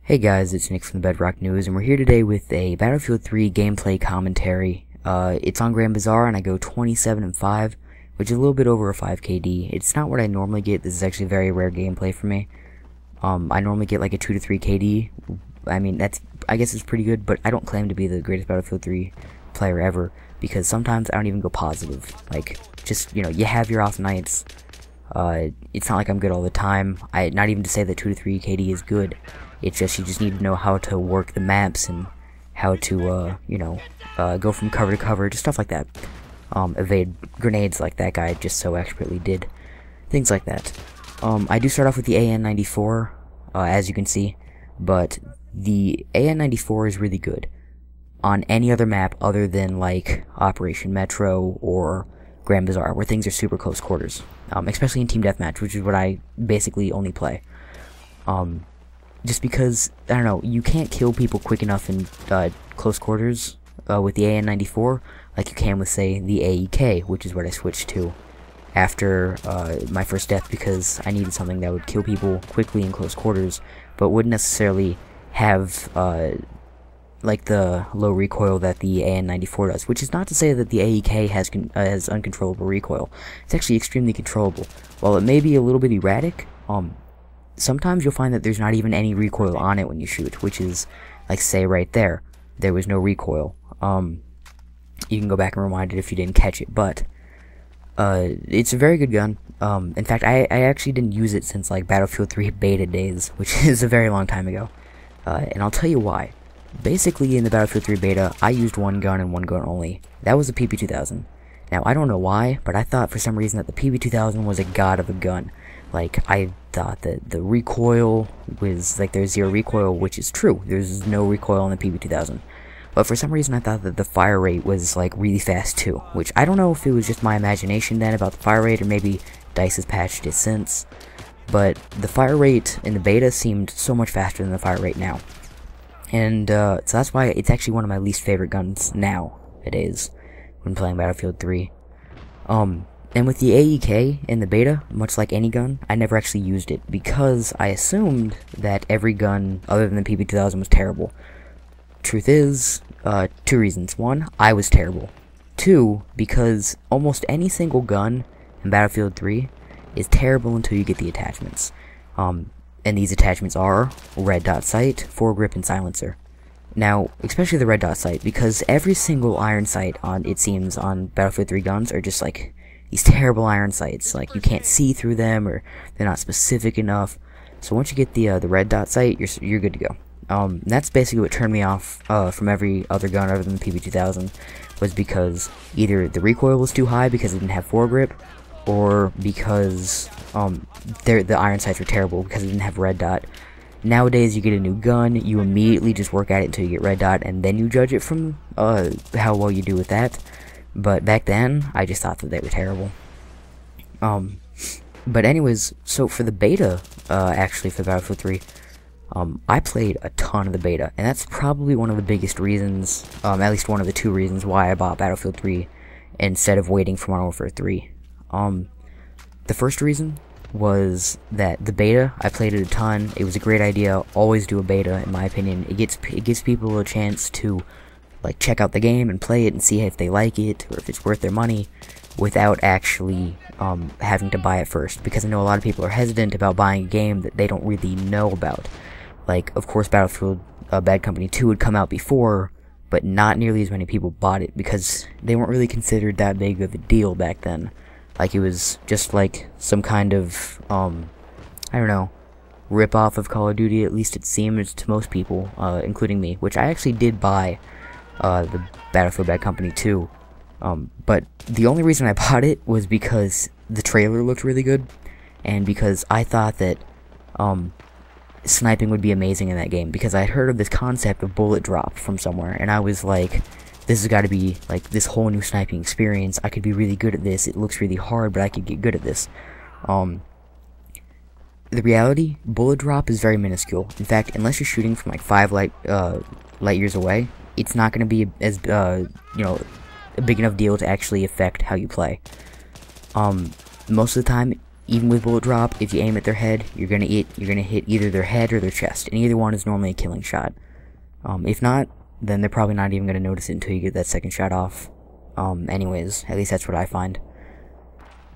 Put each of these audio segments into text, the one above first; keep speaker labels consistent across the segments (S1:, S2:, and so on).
S1: Hey guys, it's Nick from the Bedrock News, and we're here today with a Battlefield 3 gameplay commentary. It's on Grand Bazaar, and I go 27-5, which is a little bit over a 5 KD. It's not what I normally get. This is actually very rare gameplay for me. I normally get like a 2 to 3 KD. I mean, I guess it's pretty good, but I don't claim to be the greatest Battlefield 3 player ever, because sometimes I don't even go positive. Like, just, you have your off nights. It's not like I'm good all the time. Not even to say that 2 to 3 KD is good. It's just, you just need to know how to work the maps and how to, go from cover to cover, just stuff like that. Evade grenades like that guy just so expertly did. Things like that. I do start off with the AN-94, as you can see, but the AN-94 is really good on any other map other than, like, Operation Metro or Grand Bazaar, where things are super close quarters. Especially in Team Deathmatch, which is what I basically only play. Just because, I don't know, you can't kill people quick enough in close quarters with the AN-94 like you can with, say, the AEK, which is what I switched to after my first death, because I needed something that would kill people quickly in close quarters, but wouldn't necessarily have like the low recoil that the AN-94 does, which is not to say that the AEK has uncontrollable recoil. It's actually extremely controllable. While it may be a little bit erratic, sometimes you'll find that there's not even any recoil on it when you shoot, which is, like, say right there, there was no recoil. You can go back and rewind it if you didn't catch it, but it's a very good gun. In fact, I actually didn't use it since, like, Battlefield 3 beta days, which is a very long time ago. And I'll tell you why. Basically, in the Battlefield 3 beta, I used one gun and one gun only. That was the PP2000. Now, I don't know why, but I thought for some reason that the PP2000 was a god of a gun. Like, I thought that the recoil was, like, there's zero recoil, which is true. There's no recoil on the PP2000. But for some reason, I thought that the fire rate was, like, really fast, too. Which, I don't know if it was just my imagination then about the fire rate, or maybe DICE has patched it since. But the fire rate in the beta seemed so much faster than the fire rate now. And, so that's why it's actually one of my least favorite guns nowadays when playing Battlefield 3. And with the AEK in the beta, much like any gun, I never actually used it, because I assumed that every gun other than the PP2000 was terrible. Truth is, two reasons. One, I was terrible. Two, because almost any single gun in Battlefield 3 is terrible until you get the attachments. And these attachments are red dot sight, foregrip, and silencer. Now, especially the red dot sight, because every single iron sight it seems on Battlefield 3 guns are just like these terrible iron sights. Like, you can't see through them, or they're not specific enough. So once you get the red dot sight, you're good to go. That's basically what turned me off from every other gun other than the PP2000, was because either the recoil was too high because it didn't have foregrip, or because the iron sights were terrible because it didn't have red dot. Nowadays, you get a new gun, you immediately just work at it until you get red dot, and then you judge it from how well you do with that. But back then, I just thought that they were terrible. But anyways, so for the beta, actually for Battlefield 3, I played a ton of the beta, and that's probably one of the biggest reasons, at least one of the two reasons why I bought Battlefield 3 instead of waiting for Modern Warfare 3. The first reason was that the beta, I played it a ton. It was a great idea. Always do a beta, in my opinion. It gives people a chance to, like, check out the game and play it and see if they like it or if it's worth their money without actually having to buy it first, because I know a lot of people are hesitant about buying a game that they don't really know about. Like, of course, Battlefield Bad Company 2 would come out before, but not nearly as many people bought it because they weren't really considered that big of a deal back then. Like, it was just like some kind of, I don't know, rip-off of Call of Duty, at least it seems to most people, including me, which I actually did buy the Battlefield Bad Company 2, but the only reason I bought it was because the trailer looked really good, and because I thought that, sniping would be amazing in that game, because I had heard of this concept of bullet drop from somewhere, and I was like, this has got to be, like, this whole new sniping experience. I could be really good at this. It looks really hard, but I could get good at this. The reality, bullet drop is very minuscule. In fact, unless you're shooting from, like, 5 light years away, it's not going to be as, a big enough deal to actually affect how you play. Most of the time, even with bullet drop, if you aim at their head, you're gonna hit either their head or their chest, and either one is normally a killing shot. If not, then they're probably not even gonna notice it until you get that second shot off. Anyways, at least that's what I find.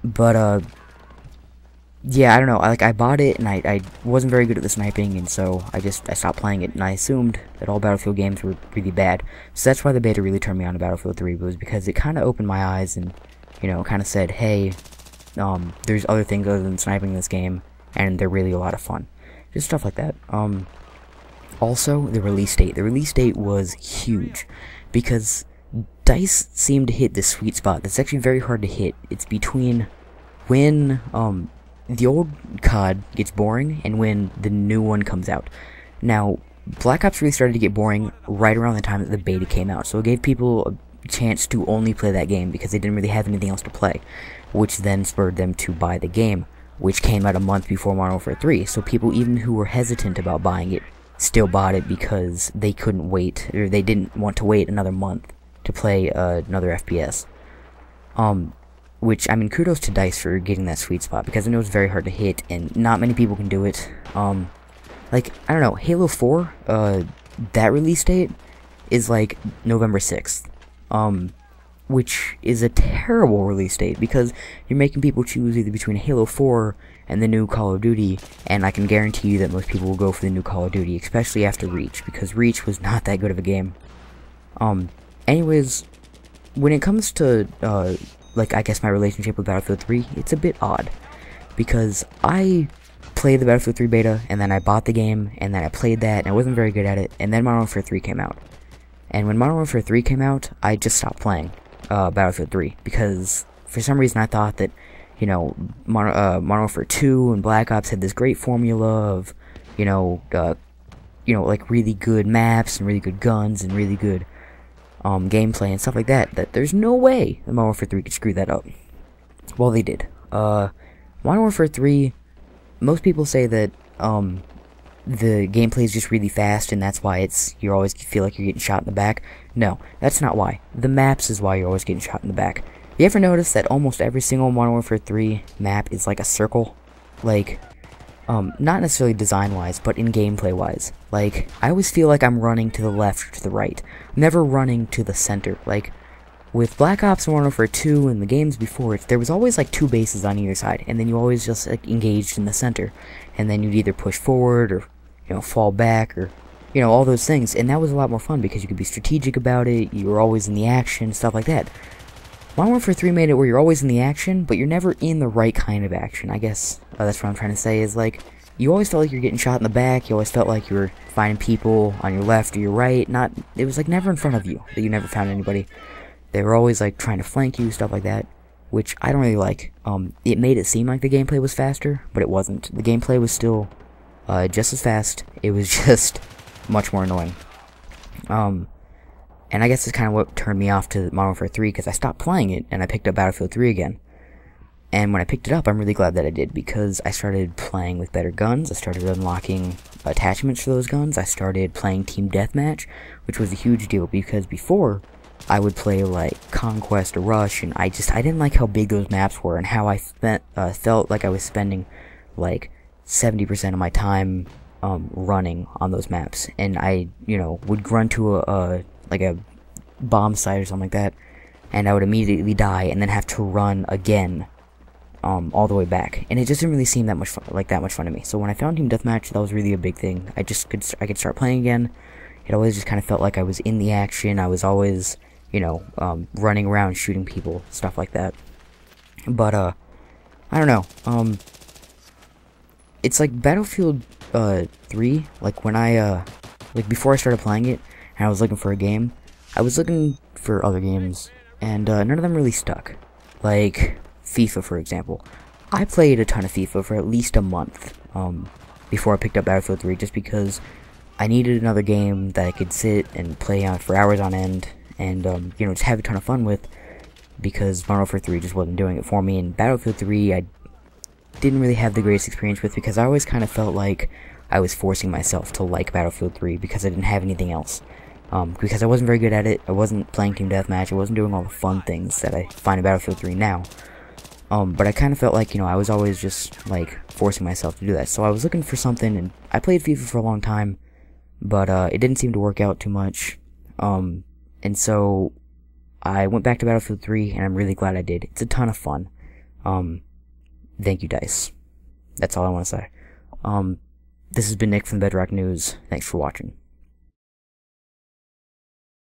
S1: But yeah, I don't know. I bought it, and I wasn't very good at the sniping, and so I stopped playing it, and I assumed that all Battlefield games were really bad. So that's why the beta really turned me on to Battlefield 3, was because it kind of opened my eyes and, you know, kind of said, hey, there's other things other than sniping in this game, and they're really a lot of fun. Just stuff like that. Also, the release date. The release date was huge, because DICE seemed to hit this sweet spot that's actually very hard to hit. It's between when, the old COD gets boring and when the new one comes out. Now, Black Ops really started to get boring right around the time that the beta came out, so it gave people a chance to only play that game because they didn't really have anything else to play, which then spurred them to buy the game, which came out a month before Modern Warfare 3, so people even who were hesitant about buying it still bought it because they couldn't wait, or they didn't want to wait another month to play another FPS. Which, I mean, kudos to DICE for getting that sweet spot, because I know it's very hard to hit, and not many people can do it. Like, I don't know, Halo 4, that release date is, like, November 6th. Which is a terrible release date, because you're making people choose either between Halo 4 and the new Call of Duty, and I can guarantee you that most people will go for the new Call of Duty, especially after Reach, because Reach was not that good of a game. Anyways, when it comes to, like, I guess my relationship with Battlefield 3, it's a bit odd, because I played the Battlefield 3 beta, and then I bought the game, and then I played that, and I wasn't very good at it, and then Modern Warfare 3 came out. And when Modern Warfare 3 came out, I just stopped playing Battlefield 3, because for some reason I thought that, you know, Modern Warfare 2 and Black Ops had this great formula of, you know, like really good maps, and really good guns, and really good gameplay and stuff like that, that there's no way that Modern Warfare 3 could screw that up. Well, they did. Modern Warfare 3, most people say that, the gameplay is just really fast, and that's why you always feel like you're getting shot in the back. No, that's not why. The maps is why you're always getting shot in the back. You ever notice that almost every single Modern Warfare 3 map is like a circle? Like, not necessarily design-wise, but in gameplay-wise. Like, I always feel like I'm running to the left or to the right, never running to the center. Like, with Black Ops and Modern Warfare 2 and the games before it, there was always like two bases on either side, and then you always just like engaged in the center, and then you'd either push forward or, you know, fall back, or, you know, all those things, and that was a lot more fun because you could be strategic about it, you were always in the action, stuff like that. Modern Warfare 3 made it where you're always in the action, but you're never in the right kind of action, I guess. That's what I'm trying to say, is like, you always felt like you were getting shot in the back, you always felt like you were finding people on your left or your right, it was like never in front of you, that you never found anybody. They were always like trying to flank you, stuff like that, which I don't really like. It made it seem like the gameplay was faster, but it wasn't. The gameplay was still just as fast, it was just much more annoying. And I guess it's kind of what turned me off to Modern Warfare 3, because I stopped playing it, and I picked up Battlefield 3 again. And when I picked it up, I'm really glad that I did, because I started playing with better guns, I started unlocking attachments for those guns, I started playing Team Deathmatch, which was a huge deal, because before, I would play, like, Conquest or Rush, and I didn't like how big those maps were, and how I felt like I was spending, like, 70% of my time, running on those maps, and I, you know, would run to a bomb site or something like that, and I would immediately die, and then have to run again, all the way back, and it just didn't really seem that much fun to me. So when I found Team Deathmatch, that was really a big thing. I could start playing again. It always just kind of felt like I was in the action. I was always, you know, running around shooting people, stuff like that. But I don't know. It's like Battlefield 3. Like when like before I started playing it, and I was looking for a game, I was looking for other games, and none of them really stuck. Like FIFA, for example. I played a ton of FIFA for at least a month before I picked up Battlefield 3, just because I needed another game that I could sit and play on for hours on end, and you know, just have a ton of fun with, because Modern Warfare 3 just wasn't doing it for me. And Battlefield 3 I didn't really have the greatest experience with, because I always kind of felt like I was forcing myself to like Battlefield 3 because I didn't have anything else. Because I wasn't very good at it, I wasn't playing Team Deathmatch, I wasn't doing all the fun things that I find in Battlefield 3 now. But I kind of felt like, I was always just, like, forcing myself to do that. So I was looking for something, and I played FIFA for a long time, but, it didn't seem to work out too much. And so I went back to Battlefield 3, and I'm really glad I did. It's a ton of fun. Thank you, DICE. That's all I want to say. This has been Nick from The Bedrock News. Thanks for watching.